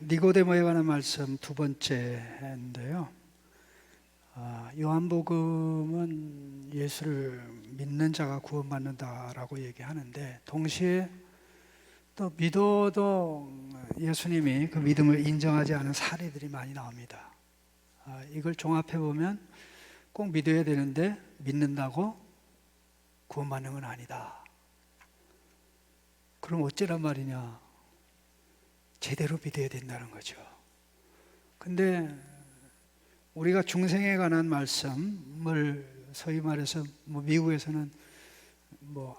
니고데모에 관한 말씀 두 번째인데요. 요한복음은 예수를 믿는 자가 구원받는다라고 얘기하는데, 동시에 또 믿어도 예수님이 그 믿음을 인정하지 않은 사례들이 많이 나옵니다. 이걸 종합해 보면 꼭 믿어야 되는데 믿는다고 구원받는 건 아니다. 그럼 어쩌란 말이냐? 제대로 믿어야 된다는 거죠. 근데 우리가 중생에 관한 말씀을 소위 말해서 미국에서는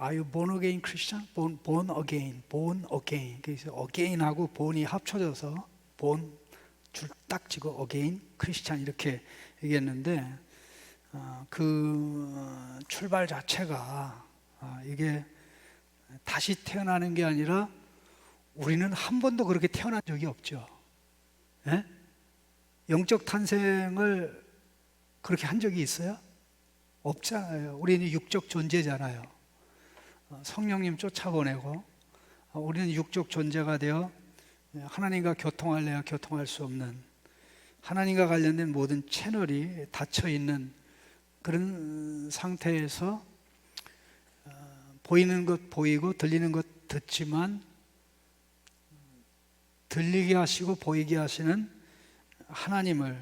Are you born again Christian? born again. 그래서 again하고 born이 합쳐져서 born 줄 딱 지고 again Christian 이렇게 얘기했는데, 그 출발 자체가 이게 다시 태어나는 게 아니라 우리는 한 번도 그렇게 태어난 적이 없죠. 예? 영적 탄생을 그렇게 한 적이 있어요? 없잖아요. 우리는 육적 존재잖아요. 성령님 쫓아보내고 우리는 육적 존재가 되어 하나님과 교통할래야 교통할 수 없는, 하나님과 관련된 모든 채널이 닫혀있는 그런 상태에서 보이는 것 보이고 들리는 것 듣지만 들리게 하시고 보이게 하시는 하나님의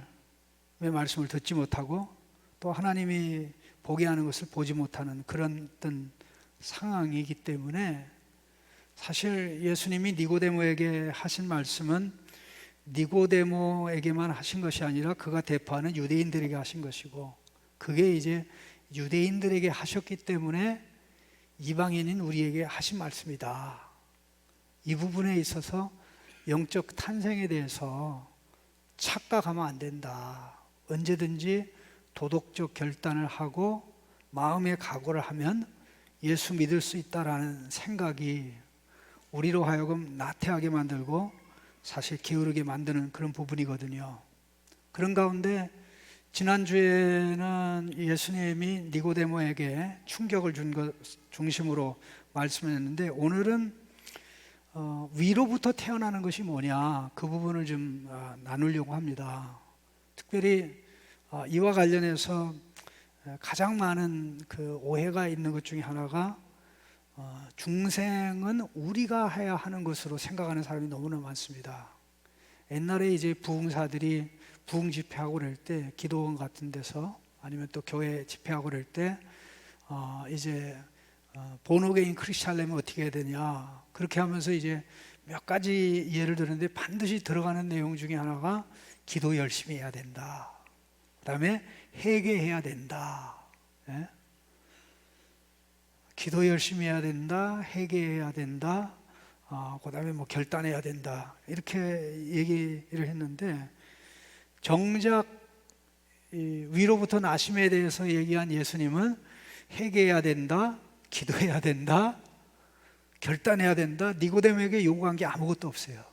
말씀을 듣지 못하고 또 하나님이 보게 하는 것을 보지 못하는 그런 어떤 상황이기 때문에, 사실 예수님이 니고데모에게 하신 말씀은 니고데모에게만 하신 것이 아니라 그가 대표하는 유대인들에게 하신 것이고, 그게 이제 유대인들에게 하셨기 때문에 이방인인 우리에게 하신 말씀이다. 이 부분에 있어서 영적 탄생에 대해서 착각하면 안 된다. 언제든지 도덕적 결단을 하고 마음의 각오를 하면 예수 믿을 수 있다라는 생각이 우리로 하여금 나태하게 만들고 사실 게으르게 만드는 그런 부분이거든요. 그런 가운데 지난주에는 예수님이 니고데모에게 충격을 준 것 중심으로 말씀을 했는데, 오늘은 위로부터 태어나는 것이 뭐냐, 그 부분을 좀 나누려고 합니다. 특별히 이와 관련해서 가장 많은 그 오해가 있는 것 중에 하나가 중생은 우리가 해야 하는 것으로 생각하는 사람이 너무나 많습니다. 옛날에 이제 부흥사들이 부흥 집회하고 그럴 때 기도원 같은 데서 아니면 또 교회 집회하고 그럴 때 이제 본어게인 크리스찬이면 어떻게 해야 되냐, 그렇게 하면서 이제 몇 가지 예를 들었는데 반드시 들어가는 내용 중에 하나가 기도 열심히 해야 된다, 그 다음에 회개해야 된다, 예? 기도 열심히 해야 된다, 회개해야 된다, 그 다음에 뭐 결단해야 된다, 이렇게 얘기를 했는데, 정작 위로부터 나심에 대해서 얘기한 예수님은 회개해야 된다, 기도해야 된다, 결단해야 된다, 니고데모에게 요구한 게 아무것도 없어요.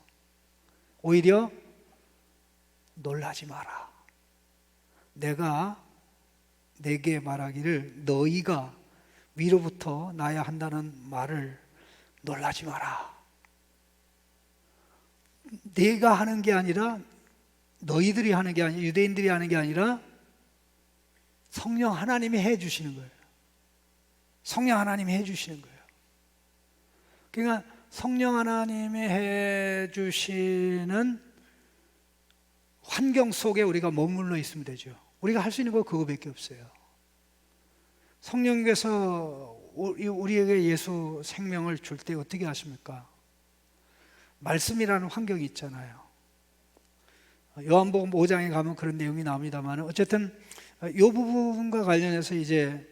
오히려 놀라지 마라. 내가 내게 말하기를 너희가 위로부터 나야 한다는 말을 놀라지 마라. 내가 하는 게 아니라, 너희들이 하는 게 아니라, 유대인들이 하는 게 아니라 성령 하나님이 해주시는 거예요. 성령 하나님이 해주시는 거예요. 그러니까 성령 하나님이 해주시는 환경 속에 우리가 머물러 있으면 되죠. 우리가 할 수 있는 거 그거밖에 없어요. 성령께서 우리에게 예수 생명을 줄 때 어떻게 하십니까? 말씀이라는 환경이 있잖아요. 요한복음 5장에 가면 그런 내용이 나옵니다만, 어쨌든 이 부분과 관련해서 이제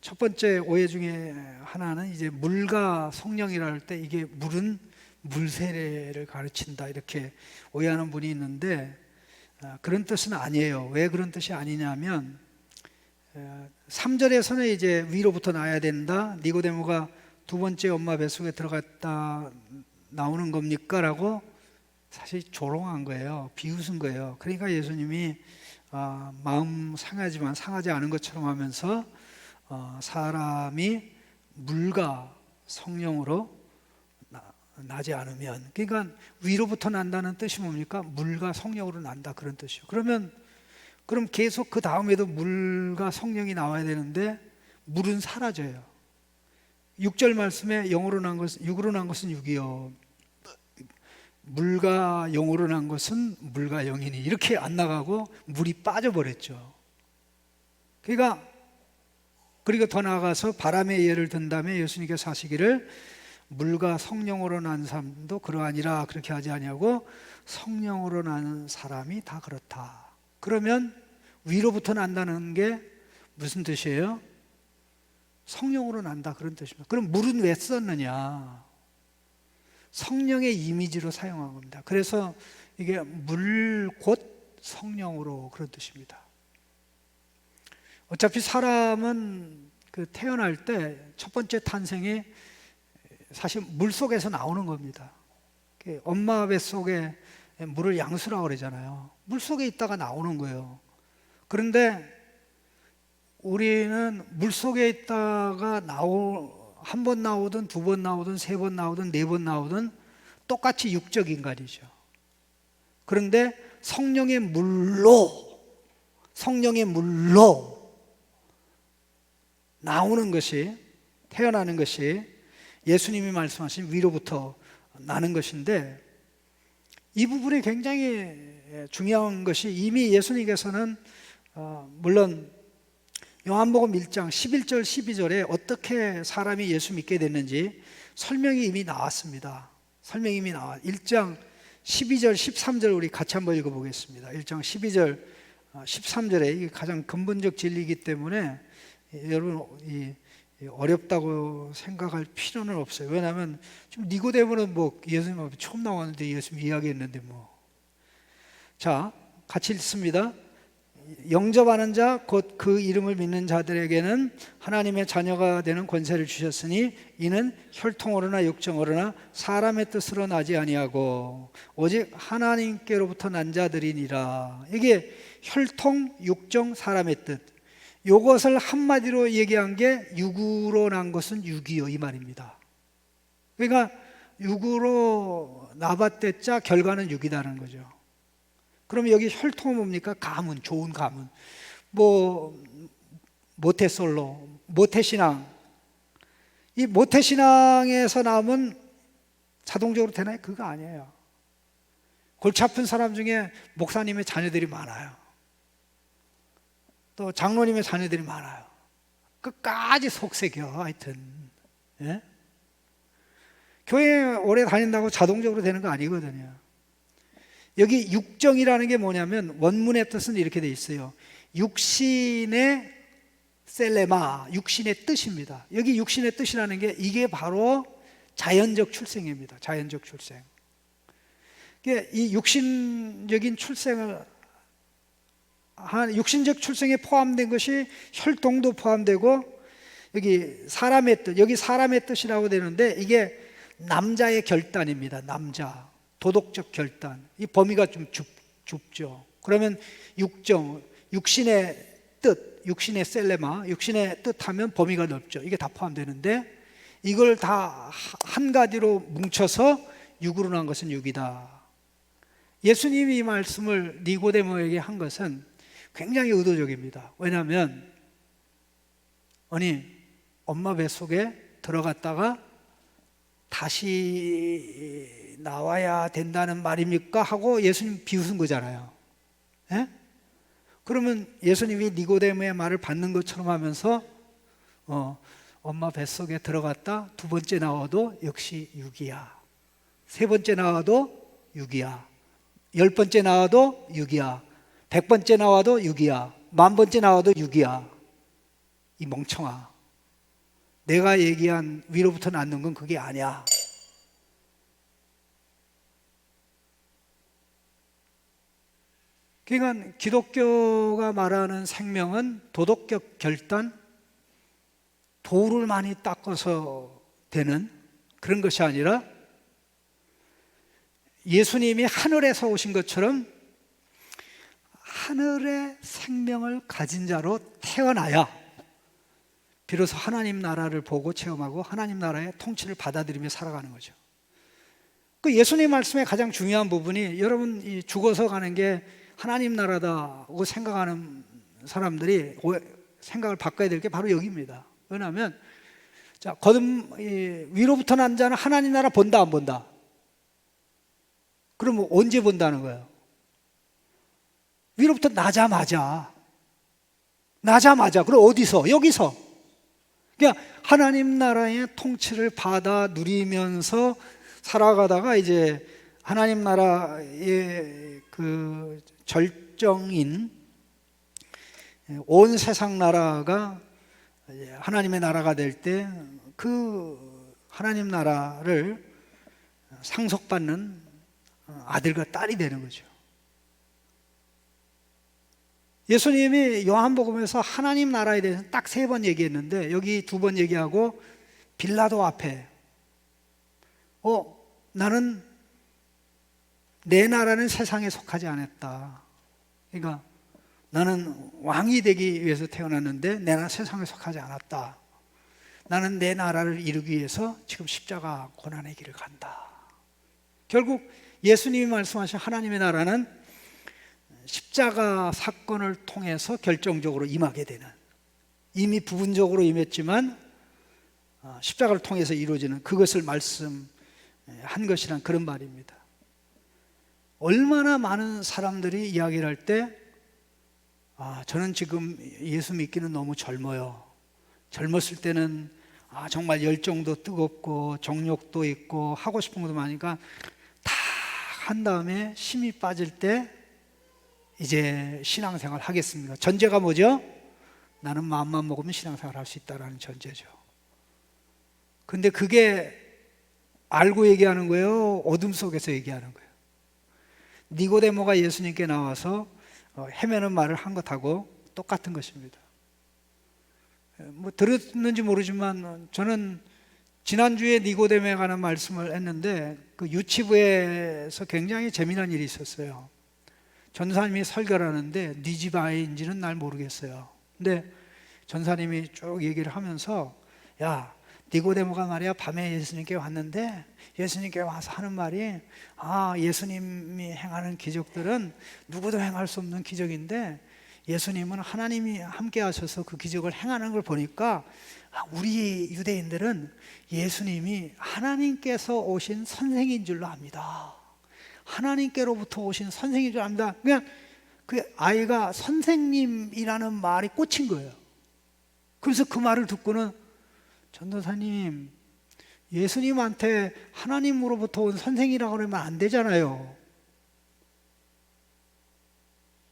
첫 번째 오해 중에 하나는 이제 물과 성령이라 할 때 이게 물은 물세례를 가르친다, 이렇게 오해하는 분이 있는데 그런 뜻은 아니에요. 왜 그런 뜻이 아니냐면 3절에서는 이제 위로부터 나야 된다, 니고데모가 두 번째 엄마 뱃속에 들어갔다 나오는 겁니까? 라고 사실 조롱한 거예요. 비웃은 거예요. 그러니까 예수님이 마음 상하지만 상하지 않은 것처럼 하면서 사람이 물과 성령으로 나지 않으면, 그러니까 위로부터 난다는 뜻이 뭡니까? 물과 성령으로 난다, 그런 뜻이요. 그럼 계속 그 다음에도 물과 성령이 나와야 되는데 물은 사라져요. 6절 말씀에 육으로 난 것은 육이요, 물과 영으로 난 것은 물과 영이니, 이렇게 안 나가고 물이 빠져버렸죠. 그러니까 그리고 더 나아가서 바람의 예를 든 다음에 예수님께서 하시기를 물과 성령으로 난 사람도 그러하니라, 그렇게 하지 아니하고 성령으로 나는 사람이 다 그렇다. 그러면 위로부터 난다는 게 무슨 뜻이에요? 성령으로 난다, 그런 뜻입니다. 그럼 물은 왜 썼느냐? 성령의 이미지로 사용한 겁니다. 그래서 이게 물 곧 성령으로, 그런 뜻입니다. 어차피 사람은 그 태어날 때 첫 번째 탄생이 사실 물 속에서 나오는 겁니다. 엄마 뱃속에 물을 양수라고 그러잖아요. 물 속에 있다가 나오는 거예요. 그런데 우리는 물 속에 있다가 한 번 나오든 두 번 나오든 세 번 나오든 네 번 나오든 똑같이 육적 인간이죠. 그런데 성령의 물로 나오는 것이, 태어나는 것이 예수님이 말씀하신 위로부터 나는 것인데, 이 부분이 굉장히 중요한 것이, 이미 예수님께서는 물론 요한복음 1장 11절 12절에 어떻게 사람이 예수 믿게 됐는지 설명이 이미 나왔습니다. 1장 12절 13절 우리 같이 한번 읽어보겠습니다. 1장 12절 13절에 이게 가장 근본적 진리이기 때문에 여러분 어렵다고 생각할 필요는 없어요. 왜냐하면 지금 니고데모는 뭐 예수님 앞에 처음 나왔는데 예수님 이야기했는데 뭐. 자, 같이 읽습니다. 영접하는 자 곧 그 이름을 믿는 자들에게는 하나님의 자녀가 되는 권세를 주셨으니 이는 혈통으로나 육정으로나 사람의 뜻으로 나지 아니하고 오직 하나님께로부터 난 자들이니라. 이게 혈통, 육정, 사람의 뜻, 이것을 한마디로 얘기한 게 육으로 난 것은 육이요, 이 말입니다. 그러니까 육으로 나봤댔자 결과는 육이다는 거죠. 그러면 여기 혈통은 뭡니까? 가문, 좋은 가문. 뭐 모태솔로, 모태신앙. 이 모태신앙에서 나오면 자동적으로 되나요? 그거 아니에요. 골치 아픈 사람 중에 목사님의 자녀들이 많아요. 또 장로님의 자녀들이 많아요. 끝까지 속색여. 하여튼 예? 교회 오래 다닌다고 자동적으로 되는 거 아니거든요. 여기 육정이라는 게 뭐냐면 원문의 뜻은 이렇게 돼 있어요. 육신의 셀레마, 육신의 뜻입니다. 여기 육신의 뜻이라는 게 이게 바로 자연적 출생입니다. 자연적 출생. 이 육신적인 출생을 육신적 출생에 포함된 것이 혈통도 포함되고, 여기 사람의 뜻, 여기 사람의 뜻이라고 되는데 이게 남자의 결단입니다. 남자, 도덕적 결단. 이 범위가 좀 좁죠. 그러면 육정, 육신의 뜻, 육신의 셀레마, 육신의 뜻하면 범위가 넓죠. 이게 다 포함되는데 이걸 다 한 가지로 뭉쳐서 육으로 난 것은 육이다. 예수님이 이 말씀을 니고데모에게 한 것은 굉장히 의도적입니다. 왜냐하면 엄마 뱃속에 들어갔다가 다시 나와야 된다는 말입니까? 하고 예수님 비웃은 거잖아요. 예? 그러면 예수님이 니고데모의 말을 받는 것처럼 하면서 엄마 뱃속에 들어갔다 두 번째 나와도 역시 육이야, 세 번째 나와도 육이야, 10번째 나와도 육이야, 100번째 나와도 육이야, 10,000번째 나와도 육이야. 이 멍청아, 내가 얘기한 위로부터 낳는 건 그게 아니야. 그러니까 기독교가 말하는 생명은 도덕적 결단, 돌을 많이 닦아서 되는 그런 것이 아니라 예수님이 하늘에서 오신 것처럼 하늘의 생명을 가진 자로 태어나야 비로소 하나님 나라를 보고 체험하고 하나님 나라의 통치를 받아들이며 살아가는 거죠. 그 예수님 말씀의 가장 중요한 부분이 여러분 이 죽어서 가는 게 하나님 나라다고 생각하는 사람들이 생각을 바꿔야 될 게 바로 여기입니다. 왜냐하면 자, 위로부터 난 자는 하나님 나라 본다 안 본다? 그럼 언제 본다는 거예요? 위로부터 나자마자. 그럼 어디서? 여기서. 그러니까 하나님 나라의 통치를 받아 누리면서 살아가다가 이제 하나님 나라의 그 절정인 온 세상 나라가 하나님의 나라가 될 때 그 하나님 나라를 상속받는 아들과 딸이 되는 거죠. 예수님이 요한복음에서 하나님 나라에 대해서 딱 3번 얘기했는데 여기 2번 얘기하고 빌라도 앞에 나는 내 나라는 세상에 속하지 않았다. 그러니까 나는 왕이 되기 위해서 태어났는데 내 나라 세상에 속하지 않았다. 나는 내 나라를 이루기 위해서 지금 십자가 고난의 길을 간다. 결국 예수님이 말씀하신 하나님의 나라는 십자가 사건을 통해서 결정적으로 임하게 되는, 이미 부분적으로 임했지만 십자가를 통해서 이루어지는 그것을 말씀한 것이란 그런 말입니다. 얼마나 많은 사람들이 이야기를 할 때 저는 지금 예수 믿기는 너무 젊어요. 젊었을 때는 정말 열정도 뜨겁고 정욕도 있고 하고 싶은 것도 많으니까 다 한 다음에 힘이 빠질 때 이제 신앙생활 하겠습니다. 전제가 뭐죠? 나는 마음만 먹으면 신앙생활 할 수 있다라는 전제죠. 근데 그게 알고 얘기하는 거예요? 어둠 속에서 얘기하는 거예요? 니고데모가 예수님께 나와서 헤매는 말을 한 것하고 똑같은 것입니다. 들었는지 모르지만 저는 지난주에 니고데모에 관한 말씀을 했는데 그 유치부에서 굉장히 재미난 일이 있었어요. 전사님이 설교를 하는데 네 집 아이인지는 날 모르겠어요. 근데 전사님이 쭉 얘기를 하면서 야, 니고데모가 말이야 밤에 예수님께 왔는데 예수님께 와서 하는 말이 예수님이 행하는 기적들은 누구도 행할 수 없는 기적인데 예수님은 하나님이 함께 하셔서 그 기적을 행하는 걸 보니까 우리 유대인들은 예수님이 하나님께서 오신 선생인 줄로 압니다. 하나님께로부터 오신 선생인 줄 압니다. 그냥 그 아이가 선생님이라는 말이 꽂힌 거예요. 그래서 그 말을 듣고는 전도사님, 예수님한테 하나님으로부터 온 선생이라고 그러면 안 되잖아요.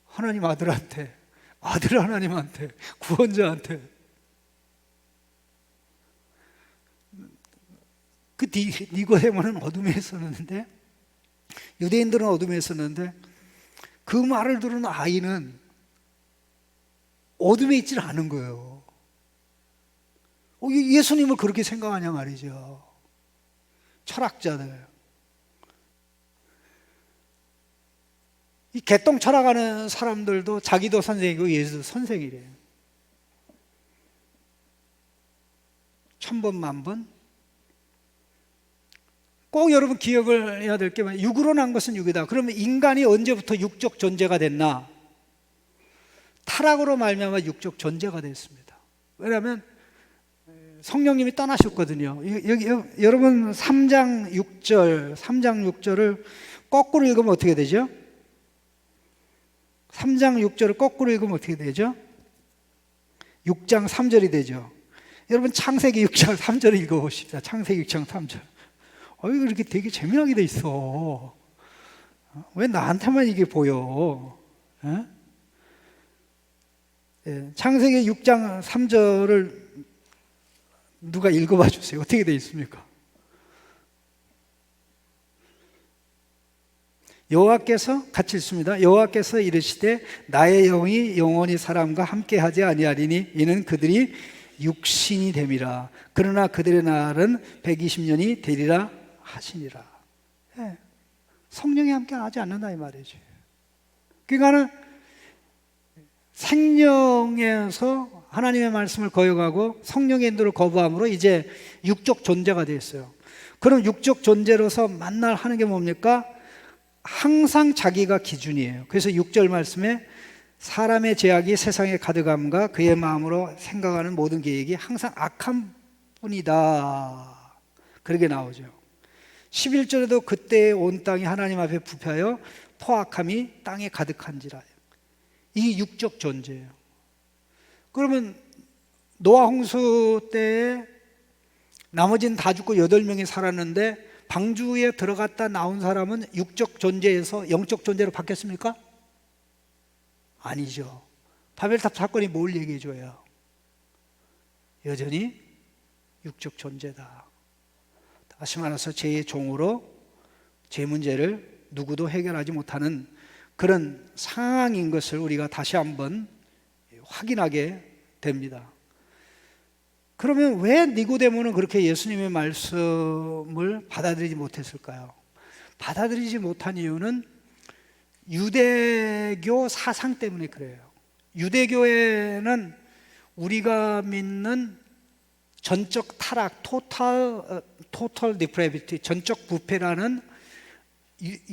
하나님 아들한테, 아들 하나님한테, 구원자한테. 그 니고데모는 어둠에 있었는데, 유대인들은 어둠에 있었는데 그 말을 들은 아이는 어둠에 있지는 않은 거예요. 예수님을 그렇게 생각하냐 말이죠. 철학자들. 이 개똥 철학하는 사람들도 자기도 선생이고 예수도 선생이래요. 1000번 만번 꼭 여러분 기억을 해야 될 게 육으로 난 것은 육이다. 그러면 인간이 언제부터 육적 존재가 됐나? 타락으로 말미암아 육적 존재가 됐습니다. 왜냐하면 성령님이 떠나셨거든요. 여러분 3장 6절을 거꾸로 읽으면 어떻게 되죠? 3장 6절을 거꾸로 읽으면 어떻게 되죠? 6장 3절이 되죠. 여러분 창세기 6장 3절을 읽어보십시다. 창세기 6장 3절. 이렇게 되게 재미나게 돼 있어. 왜 나한테만 이게 보여? 창세기 6장 3절을 누가 읽어봐 주세요. 어떻게 돼 있습니까? 여호와께서 같이 읽습니다. 여호와께서 이르시되 나의 영이 영원히 사람과 함께하지 아니하리니 이는 그들이 육신이 됨이라. 그러나 그들의 날은 120년이 되리라 하시니라. 성령이 함께 하지 않는다 이 말이죠. 그러니까는 생명에서 하나님의 말씀을 거역하고 성령의 인도를 거부함으로 이제 육적 존재가 되었어요. 그럼 육적 존재로서 만날 하는 게 뭡니까? 항상 자기가 기준이에요. 그래서 6절 말씀에 사람의 죄악이 세상에 가득함과 그의 마음으로 생각하는 모든 계획이 항상 악한 뿐이다. 그렇게 나오죠. 11절에도 그때 온 땅이 하나님 앞에 부패하여 포악함이 땅에 가득한지라. 이게 육적 존재예요. 그러면 노아 홍수 때에 나머지는 다 죽고 8명이 살았는데 방주에 들어갔다 나온 사람은 육적 존재에서 영적 존재로 바뀌었습니까? 아니죠. 바벨탑 사건이 뭘 얘기해 줘요? 여전히 육적 존재다. 다시 말해서 죄의 종으로 죄 문제를 누구도 해결하지 못하는 그런 상황인 것을 우리가 다시 한번 확인하게 됩니다. 그러면 왜 니고데모는 그렇게 예수님의 말씀을 받아들이지 못했을까요? 받아들이지 못한 이유는 유대교 사상 때문에 그래요. 유대교에는 우리가 믿는 전적 타락, total depravity, 전적 부패라는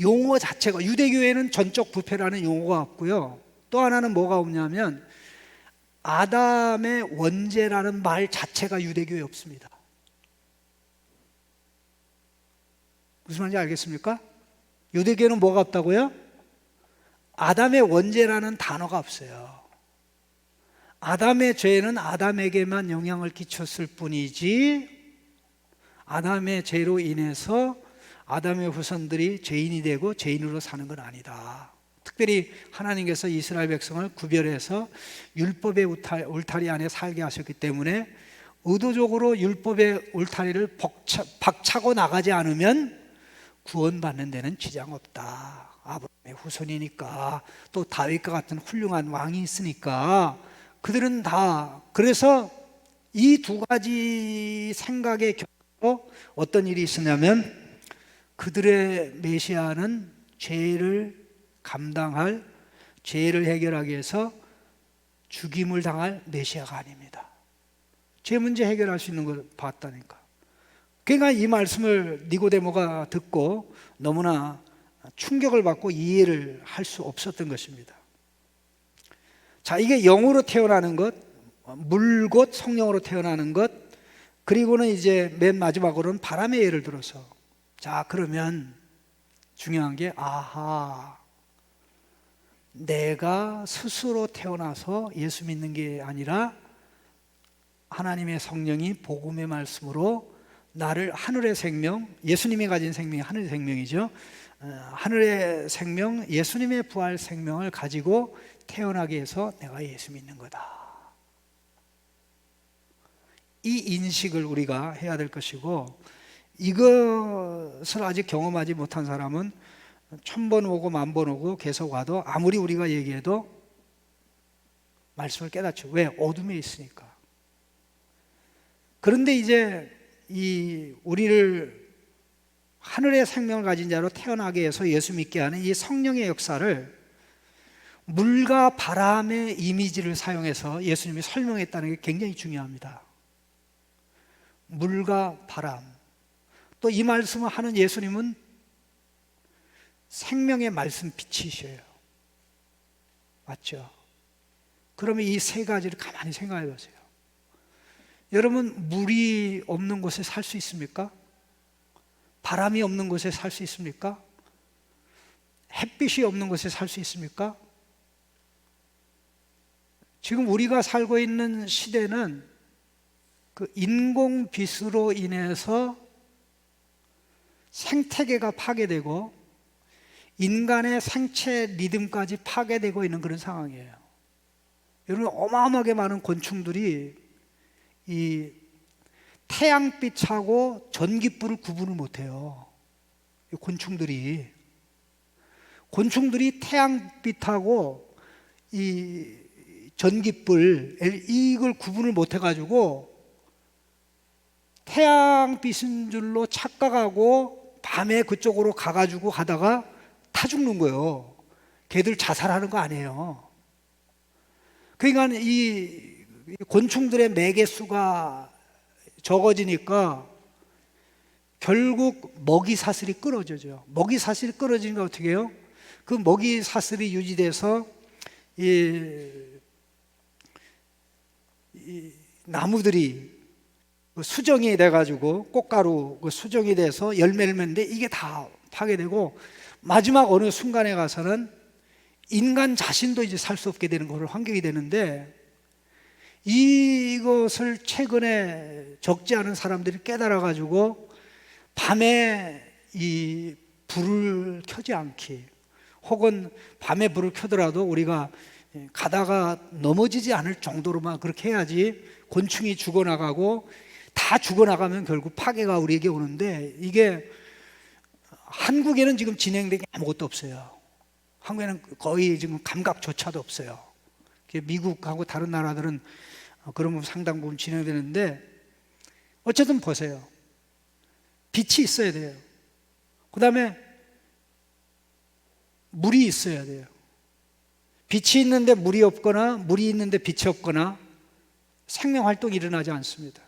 용어 자체가, 유대교에는 전적 부패라는 용어가 없고요. 또 하나는 뭐가 없냐면 아담의 원죄라는 말 자체가 유대교에 없습니다. 무슨 말인지 알겠습니까? 유대교는 뭐가 없다고요? 아담의 원죄라는 단어가 없어요. 아담의 죄는 아담에게만 영향을 끼쳤을 뿐이지 아담의 죄로 인해서 아담의 후손들이 죄인이 되고 죄인으로 사는 건 아니다. 특별히 하나님께서 이스라엘 백성을 구별해서 율법의 울타리 안에 살게 하셨기 때문에 의도적으로 율법의 울타리를 박차고 나가지 않으면 구원받는 데는 지장 없다. 아브라함의 후손이니까, 또 다윗과 같은 훌륭한 왕이 있으니까 그들은 다, 그래서 이 두 가지 생각의 결과로 어떤 일이 있었냐면 그들의 메시아는 죄를 감당할, 죄를 해결하기 위해서 죽임을 당할 메시아가 아닙니다. 죄 문제 해결할 수 있는 걸 봤다니까. 그러니까 이 말씀을 니고데모가 듣고 너무나 충격을 받고 이해를 할 수 없었던 것입니다. 자, 이게 영으로 태어나는 것, 물 곧 성령으로 태어나는 것, 그리고는 이제 맨 마지막으로는 바람의 예를 들어서, 자, 그러면 중요한 게, 아하, 내가 스스로 태어나서 예수 믿는 게 아니라 하나님의 성령이 복음의 말씀으로 나를 하늘의 생명, 예수님이 가진 생명이 하늘의 생명이죠. 하늘의 생명, 예수님의 부활 생명을 가지고 태어나게 해서 내가 예수 믿는 거다. 이 인식을 우리가 해야 될 것이고, 이것을 아직 경험하지 못한 사람은 1000번 오고 10,000번 오고 계속 와도 아무리 우리가 얘기해도 말씀을 깨닫죠. 왜? 어둠에 있으니까. 그런데 이제 이 우리를 하늘의 생명을 가진 자로 태어나게 해서 예수 믿게 하는 이 성령의 역사를 물과 바람의 이미지를 사용해서 예수님이 설명했다는 게 굉장히 중요합니다. 물과 바람. 또 이 말씀을 하는 예수님은 생명의 말씀 빛이셔요. 맞죠? 그러면 이 세 가지를 가만히 생각해 보세요. 여러분, 물이 없는 곳에 살 수 있습니까? 바람이 없는 곳에 살 수 있습니까? 햇빛이 없는 곳에 살 수 있습니까? 지금 우리가 살고 있는 시대는 그 인공빛으로 인해서 생태계가 파괴되고 인간의 생체 리듬까지 파괴되고 있는 그런 상황이에요. 여러분, 어마어마하게 많은 곤충들이 이 태양빛하고 전기불을 구분을 못해요. 곤충들이 태양빛하고 이 전기불 이걸 구분을 못해가지고 태양빛인 줄로 착각하고 밤에 그쪽으로 가가지고 가다가 타 죽는 거예요. 걔들 자살하는 거 아니에요. 그러니까 이 곤충들의 매개수가 적어지니까 결국 먹이 사슬이 끊어져죠. 먹이 사슬이 끊어지니까 어떻게 해요? 그 먹이 사슬이 유지돼서 이 나무들이 수정이 돼가지고 꽃가루 수정이 돼서 열매를 맺는데 이게 다 파괴되고 마지막 어느 순간에 가서는 인간 자신도 이제 살 수 없게 되는 그런 환경이 되는데, 이것을 최근에 적지 않은 사람들이 깨달아 가지고 밤에 이 불을 켜지 않기, 혹은 밤에 불을 켜더라도 우리가 가다가 넘어지지 않을 정도로만 그렇게 해야지 곤충이 죽어나가고, 다 죽어나가면 결국 파괴가 우리에게 오는데, 이게 한국에는 지금 진행된 게 아무것도 없어요. 한국에는 거의 지금 감각조차도 없어요. 미국하고 다른 나라들은 그런 부분 상당 부분 진행되는데, 어쨌든 보세요. 빛이 있어야 돼요. 그 다음에 물이 있어야 돼요. 빛이 있는데 물이 없거나 물이 있는데 빛이 없거나 생명활동이 일어나지 않습니다.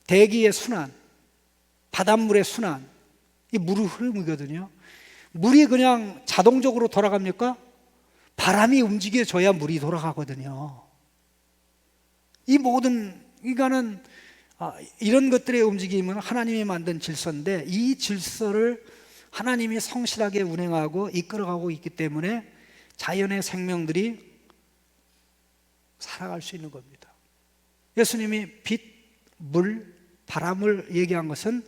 대기의 순환, 바닷물의 순환, 이 물의 흐름이거든요. 물이 그냥 자동적으로 돌아갑니까? 바람이 움직여줘야 물이 돌아가거든요. 이 모든 인간은 이런 것들의 움직임은 하나님이 만든 질서인데, 이 질서를 하나님이 성실하게 운행하고 이끌어가고 있기 때문에 자연의 생명들이 살아갈 수 있는 겁니다. 예수님이 빛, 물, 바람을 얘기한 것은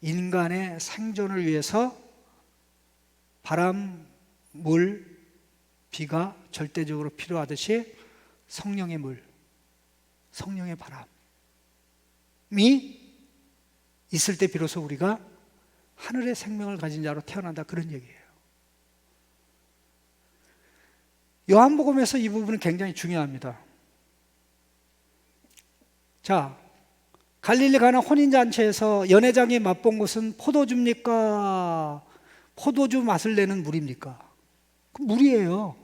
인간의 생존을 위해서 바람, 물, 비가 절대적으로 필요하듯이 성령의 물, 성령의 바람이 있을 때 비로소 우리가 하늘의 생명을 가진 자로 태어난다, 그런 얘기예요. 요한복음에서 이 부분은 굉장히 중요합니다. 자, 갈릴리 가나 혼인잔치에서 연회장이 맛본 것은 포도주입니까? 포도주 맛을 내는 물입니까? 그 물이에요.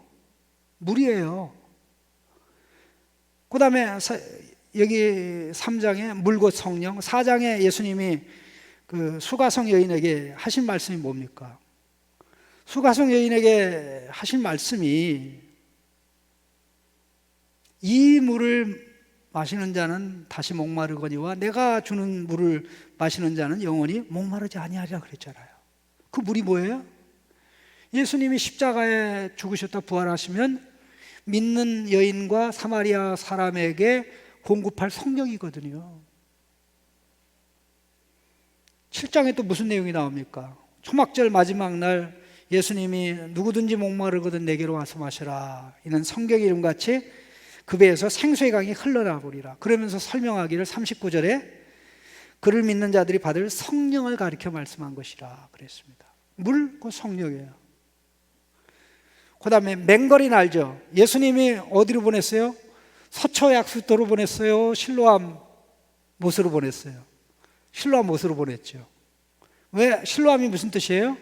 물이에요. 그 다음에 여기 3장에 물곧 성령, 4장에 예수님이 그 수가성 여인에게 하신 말씀이 뭡니까? 수가성 여인에게 하신 말씀이, 이 물을 마시는 자는 다시 목마르거니와 내가 주는 물을 마시는 자는 영원히 목마르지 아니하리라 그랬잖아요. 그 물이 뭐예요? 예수님이 십자가에 죽으셨다 부활하시면 믿는 여인과 사마리아 사람에게 공급할 성령이거든요. 7장에 또 무슨 내용이 나옵니까? 초막절 마지막 날 예수님이 누구든지 목마르거든 내게로 와서 마시라, 이는 성경의 이름같이 그 배에서 생수의 강이 흘러나오리라. 그러면서 설명하기를 39절에 그를 믿는 자들이 받을 성령을 가리켜 말씀한 것이라 그랬습니다. 물, 그 성령이에요. 그 다음에 맹거린 알죠? 예수님이 어디로 보냈어요? 서초 약수터로 보냈어요? 실로암 못으로 보냈어요? 실로암 못으로 보냈죠. 왜? 실로암이 무슨 뜻이에요?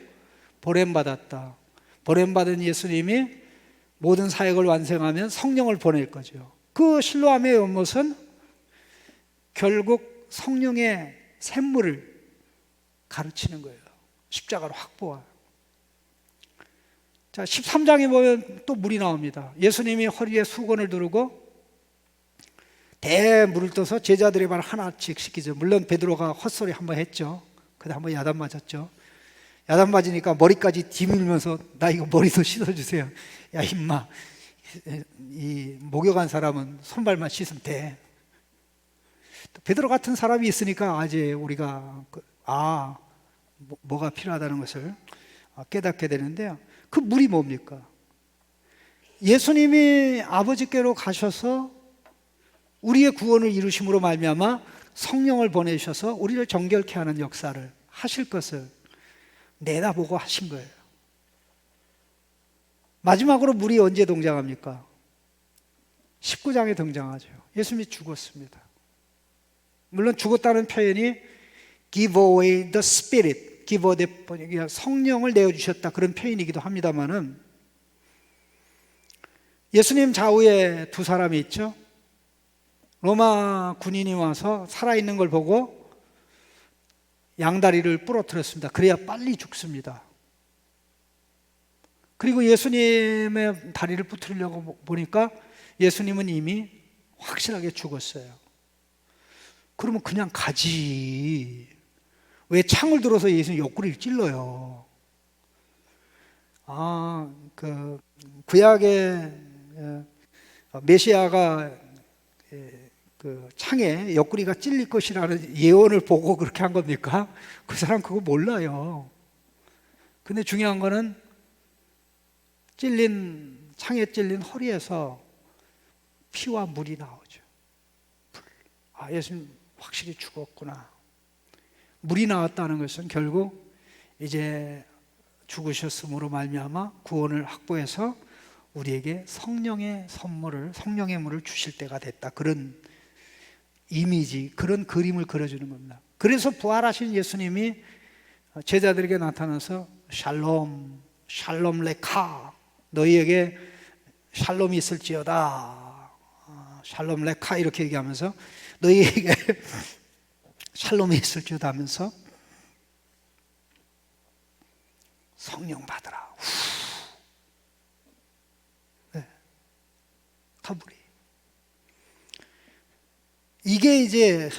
보냄받았다. 보냄받은 예수님이 모든 사역을 완성하면 성령을 보낼 거죠. 그 실로암의 연못은 결국 성령의 샘물을 가르치는 거예요. 십자가로 확보한. 자, 13장에 보면 또 물이 나옵니다. 예수님이 허리에 수건을 두르고 대물을 떠서 제자들의 발 하나씩 씻기죠. 물론 베드로가 헛소리 한번 했죠. 근데 한번 야단 맞았죠. 야단 맞으니까 머리까지 뒤밀면서 나 이거 머리도 씻어주세요. 야 임마, 이 목욕한 사람은 손발만 씻으면 돼. 베드로 같은 사람이 있으니까 이제 우리가 뭐가 필요하다는 것을 깨닫게 되는데요. 그 물이 뭡니까? 예수님이 아버지께로 가셔서 우리의 구원을 이루심으로 말미암아 성령을 보내셔서 우리를 정결케 하는 역사를 하실 것을 내다보고 하신 거예요. 마지막으로 물이 언제 등장합니까? 19장에 등장하죠. 예수님이 죽었습니다. 물론 죽었다는 표현이 give away the spirit, give away 성령을 내어주셨다, 그런 표현이기도 합니다만은, 예수님 좌우에 두 사람이 있죠. 로마 군인이 와서 살아있는 걸 보고 양다리를 부러뜨렸습니다. 그래야 빨리 죽습니다. 그리고 예수님의 다리를 부러뜨리려고 보니까 예수님은 이미 확실하게 죽었어요. 그러면 그냥 가지. 왜 창을 들어서 예수님 옆구리를 찔러요? 그 구약의 메시아가 그 창에 옆구리가 찔릴 것이라는 예언을 보고 그렇게 한 겁니까? 그 사람 그거 몰라요. 근데 중요한 거는 창에 찔린 허리에서 피와 물이 나오죠. 예수님 확실히 죽었구나. 물이 나왔다는 것은 결국 이제 죽으셨음으로 말미암아 구원을 확보해서 우리에게 성령의 선물을, 성령의 물을 주실 때가 됐다. 그런 이미지, 그런 그림을 그려주는 겁니다. 그래서 부활하신 예수님이 제자들에게 나타나서 샬롬, 샬롬 레카, 너희에게 샬롬이 있을지어다. 샬롬 레카 이렇게 얘기하면서 너희에게 샬롬이 있을지어다 하면서 성령 받으라. 네. 타불이. 이게 이제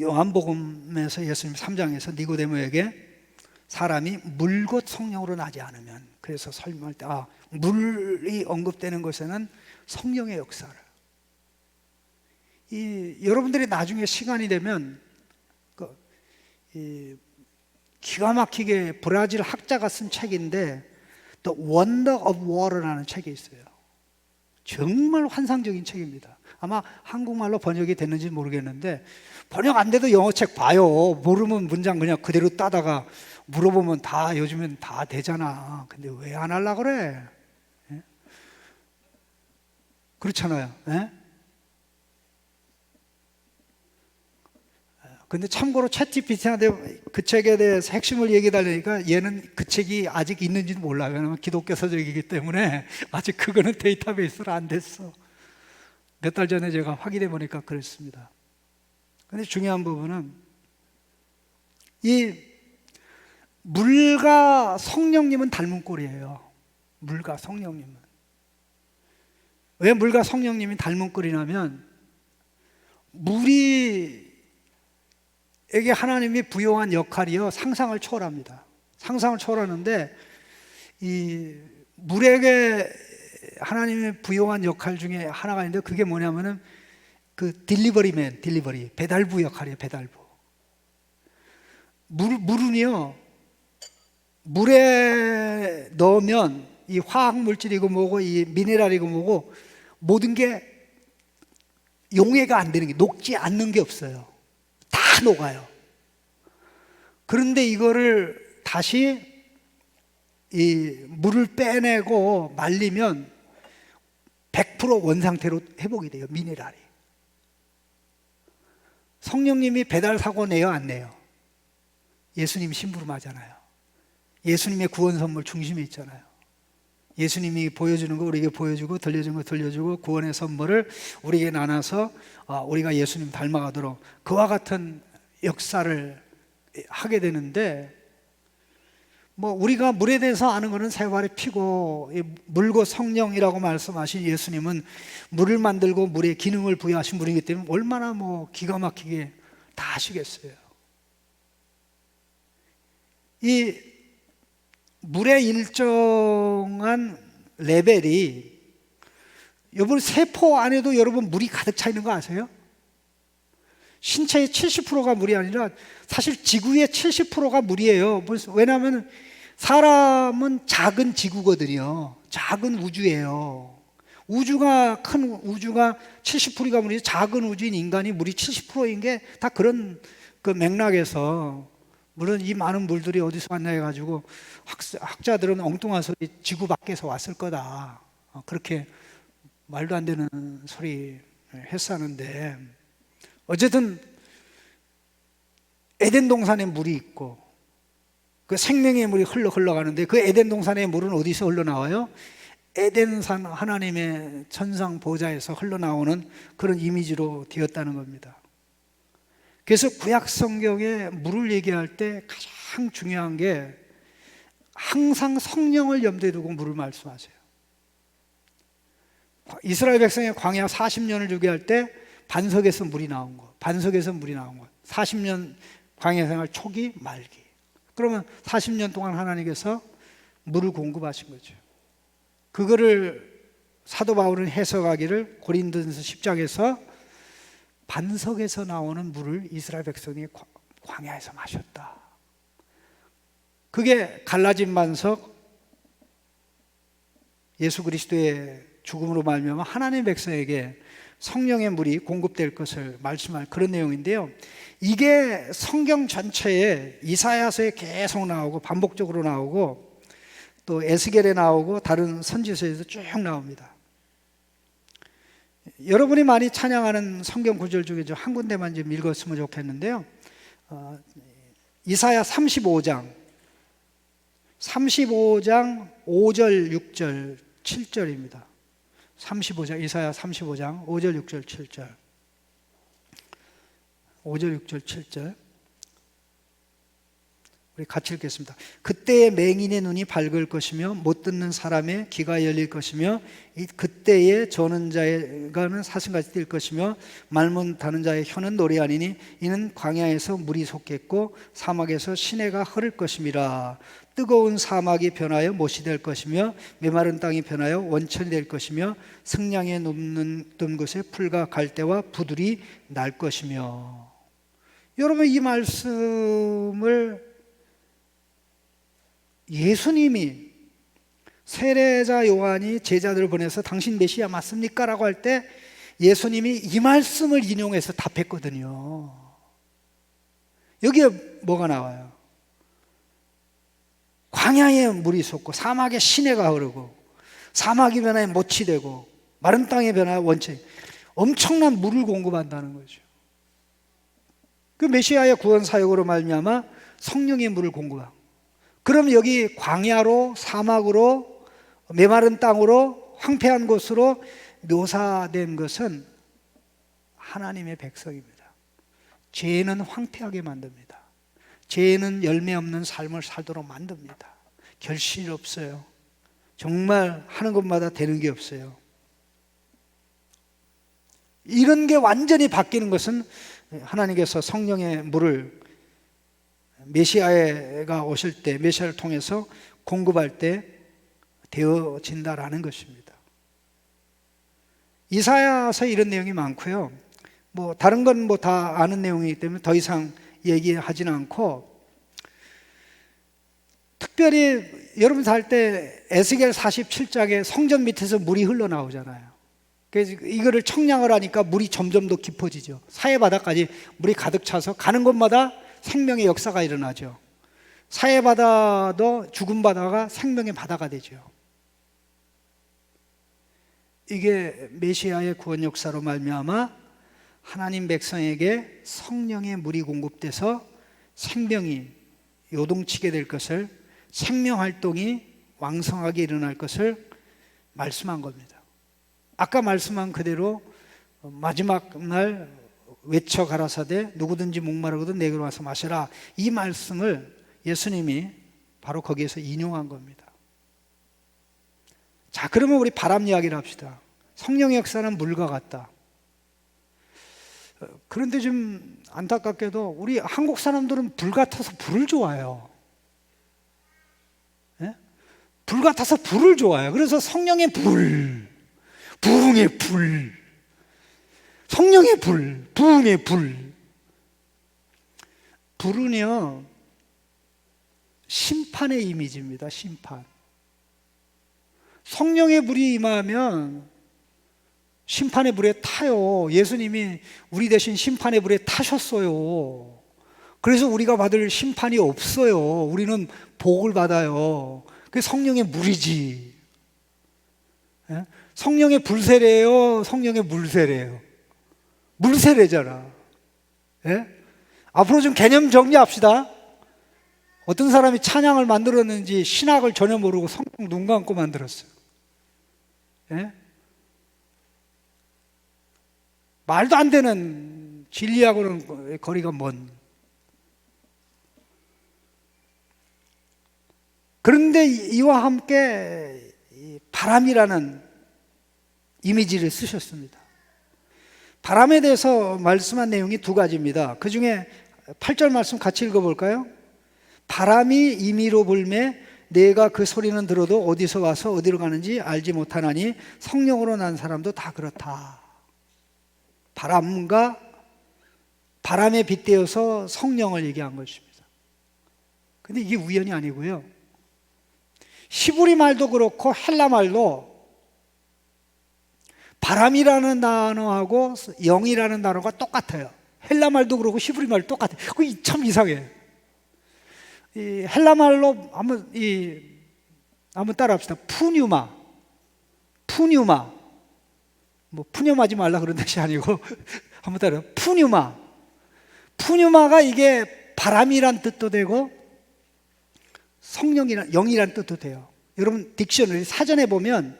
요한복음에서 예수님 3장에서 니고데모에게 사람이 물 곧 성령으로 나지 않으면, 그래서 설명할 때 물이 언급되는 것에는 성령의 역사를, 여러분들이 나중에 시간이 되면 기가 막히게 브라질 학자가 쓴 책인데 The Wonder of Water라는 책이 있어요. 정말 환상적인 책입니다. 아마 한국말로 번역이 됐는지 모르겠는데, 번역 안 돼도 영어 책 봐요. 모르면 문장 그냥 그대로 따다가 물어보면 다 요즘엔 다 되잖아. 근데 왜 안 하려고 그래? 예? 그렇잖아요. 예? 근데 참고로 챗GPT한테 그 책에 대해서 핵심을 얘기해달라니까 얘는 그 책이 아직 있는지도 몰라요. 왜냐하면 기독교 서적이기 때문에 아직 그거는 데이터베이스로 안 됐어. 몇 달 전에 제가 확인해 보니까 그렇습니다. 근데 중요한 부분은 이 물과 성령님은 닮은 꼴이에요. 물과 성령님은. 왜 물과 성령님이 닮은 꼴이냐면, 물이 에게 하나님이 부여한 역할이요, 상상을 초월합니다. 상상을 초월하는데, 이 물에게 하나님이 부여한 역할 중에 하나가 있는데, 그게 뭐냐면은 그 딜리버리맨, 배달부 역할이에요. 배달부. 물은요, 물에 넣으면 이 화학 물질이고 뭐고 이 미네랄이고 뭐고 모든 게 용해가 안 되는 게, 녹지 않는 게 없어요. 다 녹아요. 그런데 이거를 다시 이 물을 빼내고 말리면 100% 원상태로 회복이 돼요. 미네랄이. 성령님이 배달 사고 내요, 안 내요? 예수님이 심부름하잖아요. 예수님의 구원 선물 중심에 있잖아요. 예수님이 보여주는 거 우리에게 보여주고, 들려주는 거 들려주고, 구원의 선물을 우리에게 나눠서 우리가 예수님 닮아가도록 그와 같은 역사를 하게 되는데, 뭐 우리가 물에 대해서 아는 것은 세월의 피고, 물고 성령이라고 말씀하신 예수님은 물을 만들고 물의 기능을 부여하신 분이기 때문에 얼마나 뭐 기가 막히게 다 하시겠어요. 이 물의 일정한 레벨이, 여러분 세포 안에도 여러분 물이 가득 차 있는 거 아세요? 신체의 70%가 물이 아니라 사실 지구의 70%가 물이에요. 왜냐하면 사람은 작은 지구거든요. 작은 우주예요. 큰 우주가 70%가 물이지, 작은 우주인 인간이 물이 70%인 게 다 그런 그 맥락에서, 물론 이 많은 물들이 어디서 왔나 해가지고 학자들은 엉뚱한 소리, 지구 밖에서 왔을 거다, 그렇게 말도 안 되는 소리 했었는데, 어쨌든 에덴 동산에 물이 있고 그 생명의 물이 흘러가는데, 그 에덴 동산의 물은 어디서 흘러나와요? 에덴산 하나님의 천상 보좌에서 흘러나오는 그런 이미지로 되었다는 겁니다. 그래서 구약 성경에 물을 얘기할 때 가장 중요한 게 항상 성령을 염두에 두고 물을 말씀하세요. 이스라엘 백성의 광야 40년을 유기할 때 반석에서 물이 나온 거, 반석에서 물이 나온 거. 40년 광야 생활 초기 말기. 그러면 40년 동안 하나님께서 물을 공급하신 거죠. 그거를 사도 바울은 해석하기를 고린도전서 10장에서 반석에서 나오는 물을 이스라엘 백성이 광야에서 마셨다. 그게 갈라진 반석, 예수 그리스도의 죽음으로 말미암아 하나님의 백성에게 성령의 물이 공급될 것을 말씀할 그런 내용인데요. 이게 성경 전체에 이사야서에 계속 나오고 반복적으로 나오고 또 에스겔에 나오고 다른 선지서에서 쭉 나옵니다. 여러분이 많이 찬양하는 성경 구절 중에 한 군데만 좀 읽었으면 좋겠는데요. 이사야 35장 5절, 6절, 7절입니다. 35장, 이사야 35장 5절, 6절, 7절. 5절, 6절, 7절. 우리 같이 읽겠습니다. 그때의 맹인의 눈이 밝을 것이며 못 듣는 사람의 귀가 열릴 것이며 그때의 저는 자의 가는 사슴같이 뛸 것이며 말문다는 자의 혀는 노래하니니 이는 광야에서 물이 솟겠고 사막에서 시내가 흐를 것임이라. 뜨거운 사막이 변하여 못이 될 것이며 메마른 땅이 변하여 원천이 될 것이며 승량에 눕는 곳에 풀과 갈대와 부들이 날 것이며. 여러분, 이 말씀을 예수님이 세례자 요한이 제자들을 보내서 당신 메시아 맞습니까? 라고 할 때 예수님이 이 말씀을 인용해서 답했거든요. 여기에 뭐가 나와요? 광야에 물이 솟고 사막에 시내가 흐르고 사막이 변화에 못이 되고 마른 땅에 변화에 원체, 엄청난 물을 공급한다는 거죠. 그 메시아의 구원 사역으로 말미암아 성령의 물을 공급하고, 그럼 여기 광야로 사막으로 메마른 땅으로 황폐한 곳으로 묘사된 것은 하나님의 백성입니다. 죄는 황폐하게 만듭니다. 죄는 열매 없는 삶을 살도록 만듭니다. 결실이 없어요. 정말 하는 것마다 되는 게 없어요. 이런 게 완전히 바뀌는 것은 하나님께서 성령의 물을 메시아가 오실 때, 메시아를 통해서 공급할 때 되어진다라는 것입니다. 이사야서 이런 내용이 많고요. 뭐 다른 건 뭐 다 아는 내용이기 때문에 더 이상 얘기하지는 않고, 특별히 여러분 살 때 에스겔 47장에 성전 밑에서 물이 흘러나오잖아요. 그래서 이거를 청량을 하니까 물이 점점 더 깊어지죠. 사해바다까지 물이 가득 차서 가는 곳마다 생명의 역사가 일어나죠. 사해바다도 죽은 바다가 생명의 바다가 되죠. 이게 메시아의 구원 역사로 말미암아 하나님 백성에게 성령의 물이 공급돼서 생명이 요동치게 될 것을, 생명활동이 왕성하게 일어날 것을 말씀한 겁니다. 아까 말씀한 그대로 마지막 날 외쳐 가라사대 누구든지 목마르거든 내게로 와서 마시라, 이 말씀을 예수님이 바로 거기에서 인용한 겁니다. 자, 그러면 우리 바람 이야기를 합시다. 성령의 역사는 물과 같다. 그런데 좀 안타깝게도 우리 한국 사람들은 불 같아서 불을 좋아해요. 예? 불 같아서 불을 좋아해요. 그래서 성령의 불, 부흥의 불, 성령의 불, 부흥의 불. 불은요, 심판의 이미지입니다. 심판. 성령의 불이 임하면 심판의 불에 타요. 예수님이 우리 대신 심판의 불에 타셨어요. 그래서 우리가 받을 심판이 없어요. 우리는 복을 받아요. 그게 성령의 물이지. 예? 성령의 불세례예요? 성령의 물세례예요? 물세례잖아. 예? 앞으로 좀 개념 정리합시다. 어떤 사람이 찬양을 만들었는지 신학을 전혀 모르고 성령 눈 감고 만들었어요. 예? 말도 안 되는, 진리하고는 거리가 먼. 그런데 이와 함께 바람이라는 이미지를 쓰셨습니다. 바람에 대해서 말씀한 내용이 두 가지입니다. 그 중에 8절 말씀 같이 읽어볼까요? 바람이 임의로 불매 내가 그 소리는 들어도 어디서 와서 어디로 가는지 알지 못하나니 성령으로 난 사람도 다 그렇다. 바람에 빗대어서 성령을 얘기한 것입니다. 근데 이게 우연이 아니고요, 히브리 말도 그렇고 헬라 말도 바람이라는 단어하고 영이라는 단어가 똑같아요. 헬라 말도 그렇고 히브리 말도 똑같아요. 그게 참 이상해요. 이 헬라 말로 한번 따라합시다. 푸뉴마. 뭐 푸념하지 말라 그런 뜻이 아니고 한번 따라요. 푸뉴마가 이게 바람이란 뜻도 되고 성령이란, 영이란 뜻도 돼요. 여러분 딕셔너리 사전에 보면,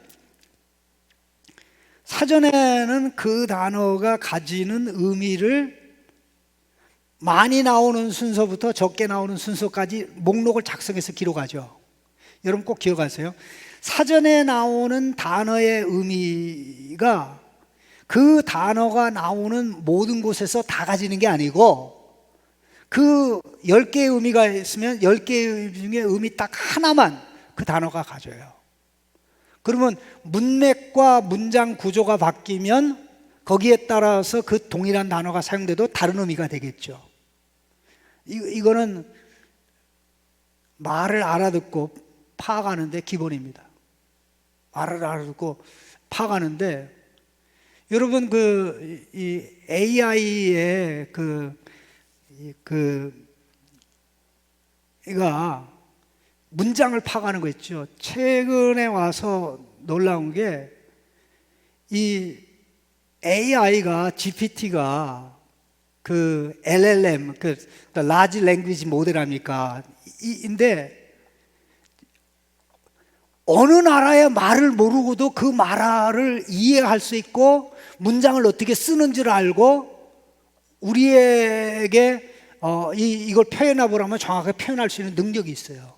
사전에는 그 단어가 가지는 의미를 많이 나오는 순서부터 적게 나오는 순서까지 목록을 작성해서 기록하죠. 여러분 꼭 기억하세요. 사전에 나오는 단어의 의미가 그 단어가 나오는 모든 곳에서 다 가지는 게 아니고, 그 10개의 의미가 있으면 10개의 중에 의미 딱 하나만 그 단어가 가져요. 그러면 문맥과 문장 구조가 바뀌면 거기에 따라서 그 동일한 단어가 사용돼도 다른 의미가 되겠죠. 이거는 말을 알아듣고 파악하는 데 기본입니다. 말을 알아듣고 파악하는데, 여러분 이 AI의 이가 문장을 파악하는 거 있죠. 최근에 와서 놀라운 게, 이 AI가 GPT가 그 LLM, 그 라지 랭귀지 모델 아닙니까? 인데 어느 나라의 말을 모르고도 그 말을 이해할 수 있고 문장을 어떻게 쓰는지를 알고 우리에게 이걸 표현해 보라면 정확하게 표현할 수 있는 능력이 있어요.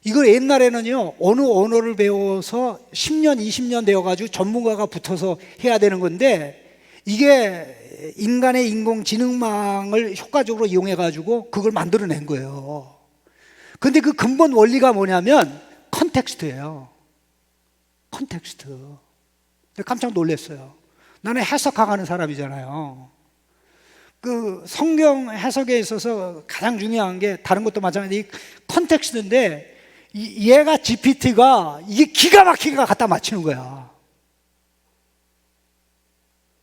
이걸 옛날에는요, 어느 언어를 배워서 10년, 20년 되어가지고 전문가가 붙어서 해야 되는 건데, 이게 인간의 인공지능망을 효과적으로 이용해가지고 그걸 만들어낸 거예요. 근데 그 근본 원리가 뭐냐면 컨텍스트예요. 컨텍스트. 깜짝 놀랐어요. 나는 해석하는 사람이잖아요. 그 성경 해석에 있어서 가장 중요한 게, 다른 것도 마찬가지, 이 컨텍스트인데, 얘가 GPT가 이게 기가 막히게 갖다 맞추는 거야.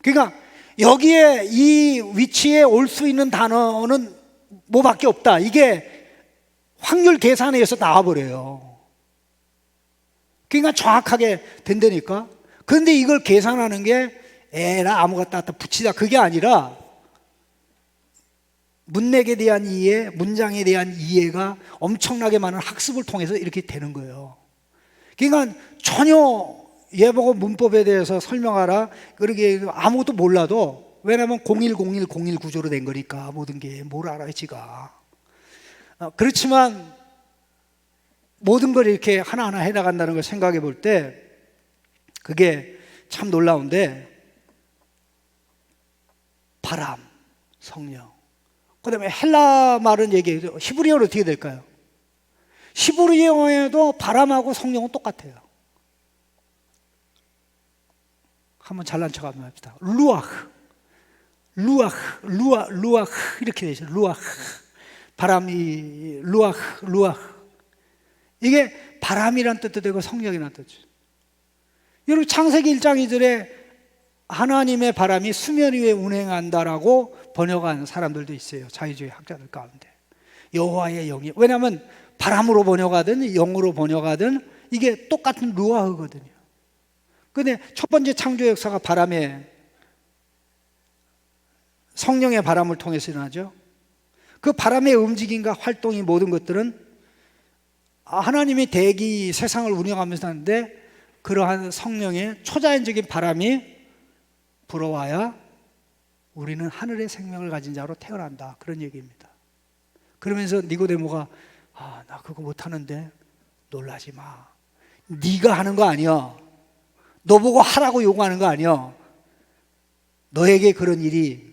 그러니까 여기에 이 위치에 올 수 있는 단어는 뭐밖에 없다. 이게 확률 계산에 의해서 나와버려요. 그러니까 정확하게 된다니까. 그런데 이걸 계산하는 게 나 아무것도 갖다 붙이자, 그게 아니라 문맥에 대한 이해, 문장에 대한 이해가 엄청나게 많은 학습을 통해서 이렇게 되는 거예요. 그러니까 전혀 얘 보고 문법에 대해서 설명하라 그러게 아무것도 몰라도, 왜냐하면 010101 구조로 된 거니까 모든 게 뭘 알아요 지가. 그렇지만 모든 걸 이렇게 하나하나 해나간다는 걸 생각해 볼 때 그게 참 놀라운데, 바람, 성령, 그 다음에 헬라 말은 얘기해요. 히브리어는 어떻게 될까요? 히브리어에도 바람하고 성령은 똑같아요. 한번 잘난 척 한번 합시다. 루아흐 이렇게 되죠. 루아흐. 바람이 루아흐. 이게 바람이란 뜻도 되고 성령이란 뜻이죠. 여러분 창세기 1장 2절에 하나님의 바람이 수면 위에 운행한다라고 번역한 사람들도 있어요. 자유주의 학자들 가운데. 여호와의 영이, 왜냐하면 바람으로 번역하든 영으로 번역하든 이게 똑같은 루아흐거든요. 근데 첫 번째 창조 역사가 성령의 바람을 통해서 일어나죠. 그 바람의 움직임과 활동이, 모든 것들은 하나님이 세상을 운영하면서 하는데, 그러한 성령의 초자연적인 바람이 불어와야 우리는 하늘의 생명을 가진 자로 태어난다, 그런 얘기입니다. 그러면서 니고데모가 나 그거 못하는데 놀라지 마. 네가 하는 거 아니야. 너 보고 하라고 요구하는 거 아니야. 너에게 그런 일이,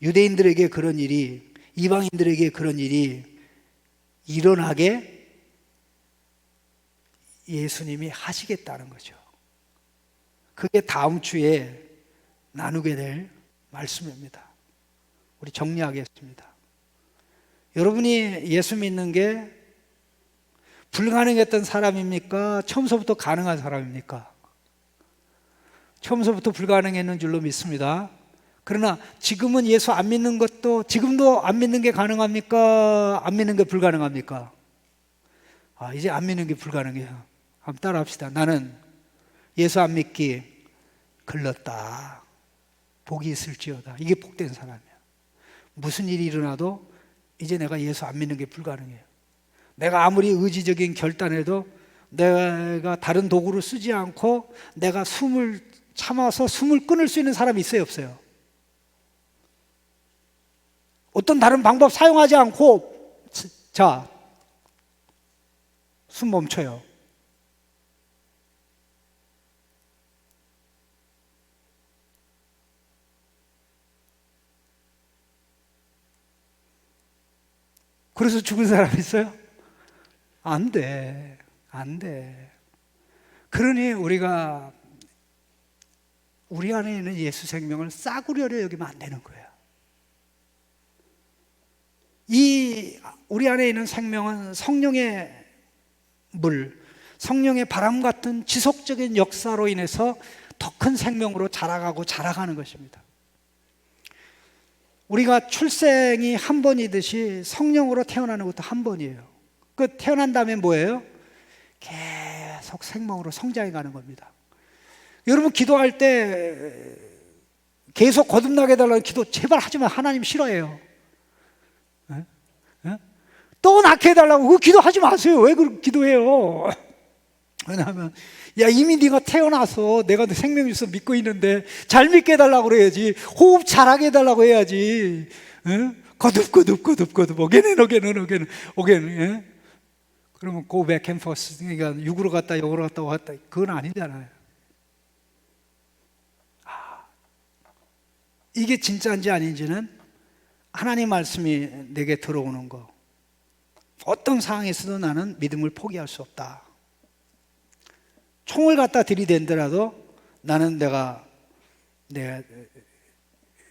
유대인들에게 그런 일이, 이방인들에게 그런 일이 일어나게 예수님이 하시겠다는 거죠. 그게 다음 주에 나누게 될 말씀입니다. 우리 정리하겠습니다. 여러분이 예수 믿는 게 불가능했던 사람입니까? 처음서부터 가능한 사람입니까? 처음서부터 불가능했는 줄로 믿습니다. 그러나 지금은 예수 안 믿는 것도, 지금도 안 믿는 게 가능합니까? 안 믿는 게 불가능합니까? 이제 안 믿는 게 불가능해요. 한번 따라 합시다. 나는 예수 안 믿기 글렀다. 복이 있을지어다. 이게 복된 사람이야. 무슨 일이 일어나도 이제 내가 예수 안 믿는 게 불가능해요. 내가 아무리 의지적인 결단해도 내가 다른 도구를 쓰지 않고 내가 숨을 참아서 숨을 끊을 수 있는 사람이 있어요, 없어요? 어떤 다른 방법 사용하지 않고 자, 숨 멈춰요. 그래서 죽은 사람 있어요? 안 돼. 안 돼. 그러니 우리가 우리 안에 있는 예수 생명을 싸구려로 여기면 안 되는 거예요. 이 우리 안에 있는 생명은 성령의 물, 성령의 바람 같은 지속적인 역사로 인해서 더 큰 생명으로 자라가고 자라가는 것입니다. 우리가 출생이 한 번이듯이 성령으로 태어나는 것도 한 번이에요. 그 태어난 다음에 뭐예요? 계속 생명으로 성장해 가는 겁니다. 여러분 기도할 때 계속 거듭나게 해달라는 기도 제발 하지만 하나님 싫어해요. 또 낳게 해달라고 그 기도하지 마세요. 왜 그렇게 기도해요? 왜냐하면 이미 네가 태어나서 내가 너 생명 있어 믿고 있는데 잘 믿게 해달라고 그래야지. 호흡 잘하게 해달라고 해야지. 거듭 어게는 그러면 go back and forth. 그러니까 육으로 갔다 영으로 갔다 왔다. 그건 아니잖아요. 이게 진짜인지 아닌지는 하나님 말씀이 내게 들어오는 거. 어떤 상황에서도 나는 믿음을 포기할 수 없다. 총을 갖다 들이댄더라도 나는 내가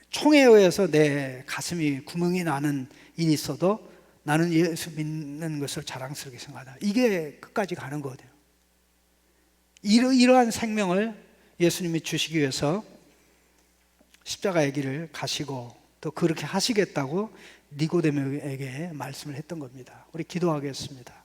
총에 의해서 내 가슴이 구멍이 나는 일이 있어도 나는 예수 믿는 것을 자랑스럽게 생각하다. 이게 끝까지 가는 거거든요. 이러한 생명을 예수님이 주시기 위해서 십자가의 길을 가시고 또 그렇게 하시겠다고 니고데모에게 말씀을 했던 겁니다. 우리 기도하겠습니다.